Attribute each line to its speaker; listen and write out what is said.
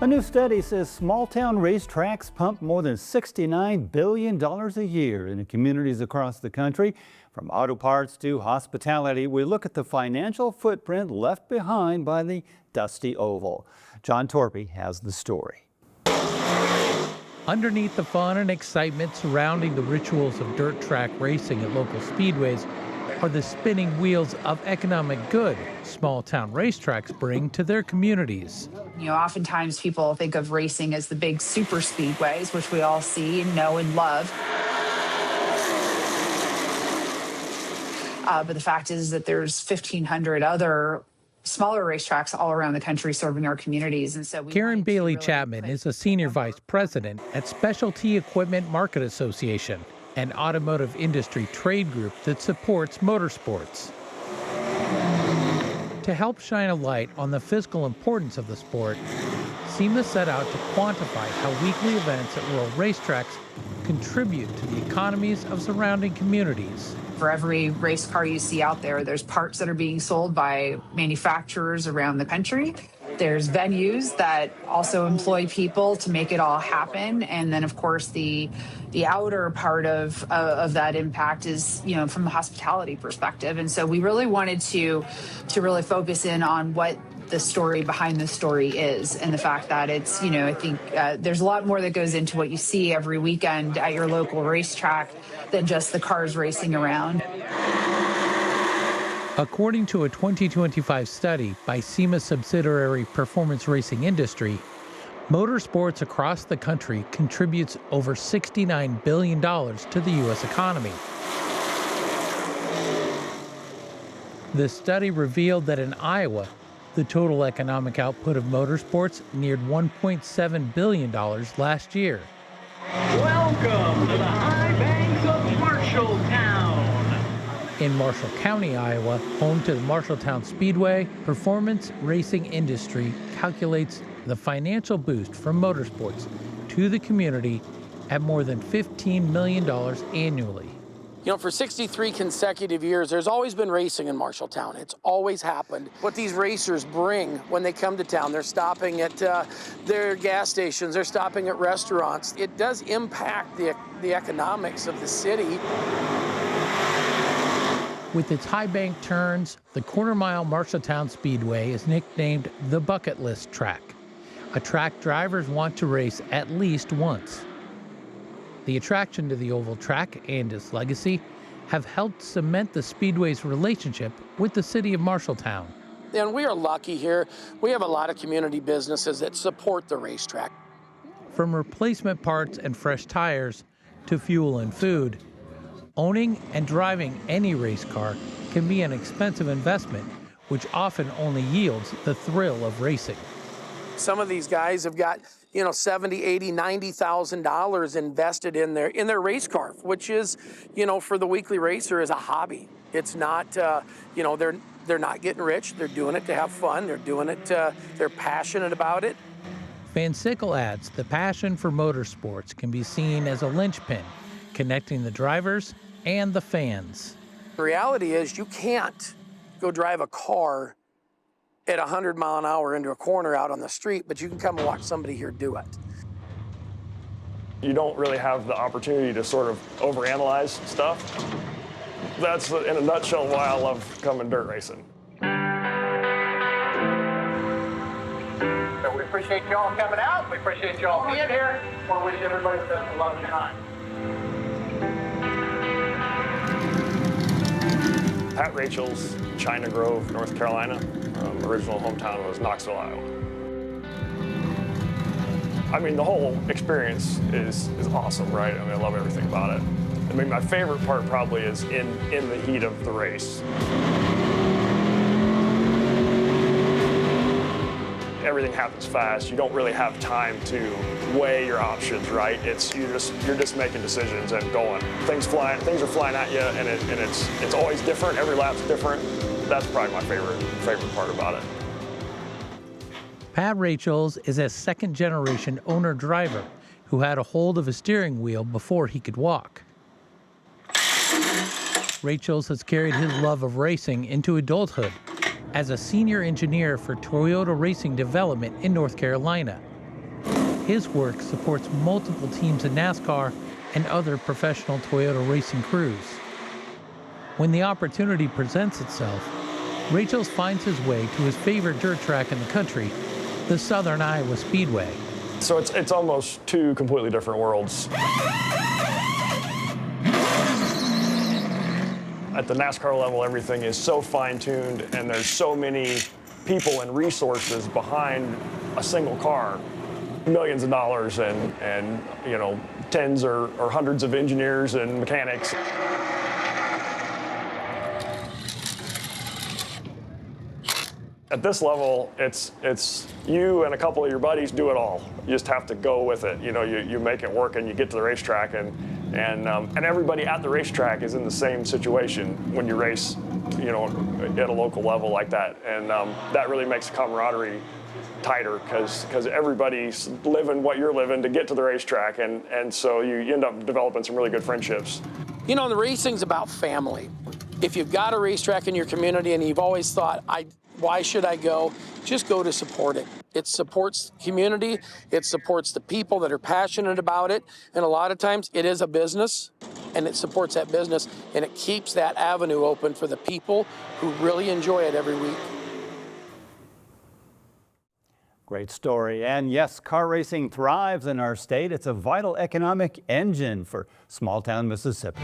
Speaker 1: A new study says small-town racetracks pump more than $69 billion a year into communities across the country. From auto parts to hospitality, we look at the financial footprint left behind by the Dusty Oval. John Torpy has the story.
Speaker 2: Underneath the fun and excitement surrounding the rituals of dirt track racing at local speedways are the spinning wheels of economic good small-town racetracks bring to their communities.
Speaker 3: You know, oftentimes people think of racing as the big super speedways, which we all see and know and love. But the fact is that there's 1,500 other smaller racetracks all around the country serving our communities. And so
Speaker 2: Karen Bailey Chapman is a senior vice president at Specialty Equipment Market Association, an automotive industry trade group that supports motorsports. To help shine a light on the fiscal importance of the sport, SEMA set out to quantify how weekly events at rural racetracks contribute to the economies of surrounding communities.
Speaker 3: For every race car you see out there, there's parts that are being sold by manufacturers around the country. There's venues that also employ people to make it all happen. And then, of course, the outer part of that impact is, you know, from the hospitality perspective. And so we really wanted to really focus in on what the story behind the story is, and the fact that it's, you know, I think there's a lot more that goes into what you see every weekend at your local racetrack than just the cars racing around.
Speaker 2: According to a 2025 study by SEMA subsidiary Performance Racing Industry, motorsports across the country contributes over $69 billion to the U.S. economy. The study revealed that in Iowa, the total economic output of motorsports neared $1.7 billion last year.
Speaker 4: Welcome to the high banks of Marshalltown.
Speaker 2: In Marshall County, Iowa, home to the Marshalltown Speedway, Performance Racing Industry calculates the financial boost from motorsports to the community at more than $15 million annually.
Speaker 5: You know, for 63 consecutive years, there's always been racing in Marshalltown. It's always happened. What these racers bring when they come to town, they're stopping at their gas stations, they're stopping at restaurants. It does impact the economics of the city.
Speaker 2: With its high bank turns, the quarter-mile Marshalltown Speedway is nicknamed the bucket list track, a track drivers want to race at least once. The attraction to the oval track and its legacy have helped cement the Speedway's relationship with the city of Marshalltown.
Speaker 5: And we are lucky here. We have a lot of community businesses that support the racetrack.
Speaker 2: From replacement parts and fresh tires to fuel and food, owning and driving any race car can be an expensive investment, which often only yields the thrill of racing.
Speaker 5: Some of these guys have got, you know, $70,000, $80,000, $90,000 invested in their race car, which is, you know, for the weekly racer is a hobby. It's not, you know, they're not getting rich. They're doing it to have fun. They're doing it. They're passionate about it.
Speaker 2: Van Sickle adds the passion for motorsports can be seen as a linchpin connecting the drivers and the fans.
Speaker 5: The reality is you can't go drive a car at 100 mile an hour into a corner out on the street, but you can come and watch somebody here do it.
Speaker 6: You don't really have the opportunity to sort of overanalyze stuff. That's, in a nutshell, why I love coming dirt racing.
Speaker 7: So we appreciate you all coming out. We appreciate you all being here. I want to wish everybody the best of luck tonight.
Speaker 6: Pat Rachel's, China Grove, North Carolina. Original hometown was Knoxville, Iowa. I mean, the whole experience is awesome, right? I mean, I love everything about it. I mean, my favorite part probably is in the heat of the race. Everything happens fast. You don't really have time to weigh your options, right? You're just making decisions and going. Things are flying at you, and it's always different. Every lap's different. That's probably my favorite part about it.
Speaker 2: Pat Rachel's is a second-generation owner-driver who had a hold of a steering wheel before he could walk. Rachel's has carried his love of racing into adulthood as a senior engineer for Toyota Racing Development in North Carolina. His work supports multiple teams in NASCAR and other professional Toyota racing crews. When the opportunity presents itself, Rachels finds his way to his favorite dirt track in the country, the Southern Iowa Speedway.
Speaker 6: So it's almost two completely different worlds. At the NASCAR level, everything is so fine-tuned, and there's so many people and resources behind a single car. Millions of dollars and you know, tens or hundreds of engineers and mechanics. At this level, it's you and a couple of your buddies do it all. You just have to go with it. You know, you make it work, and you get to the racetrack, and everybody at the racetrack is in the same situation when you race, you know, at a local level like that, and that really makes the camaraderie tighter because everybody's living what you're living to get to the racetrack, and so you end up developing some really good friendships.
Speaker 5: You know, the racing's about family. If you've got a racetrack in your community and you've always thought, why should I go? Just go to support it. It supports community, it supports the people that are passionate about it, and a lot of times it is a business, and it supports that business, and it keeps that avenue open for the people who really enjoy it every week.
Speaker 1: Great story. And yes, car racing thrives in our state. It's a vital economic engine for small town Mississippi.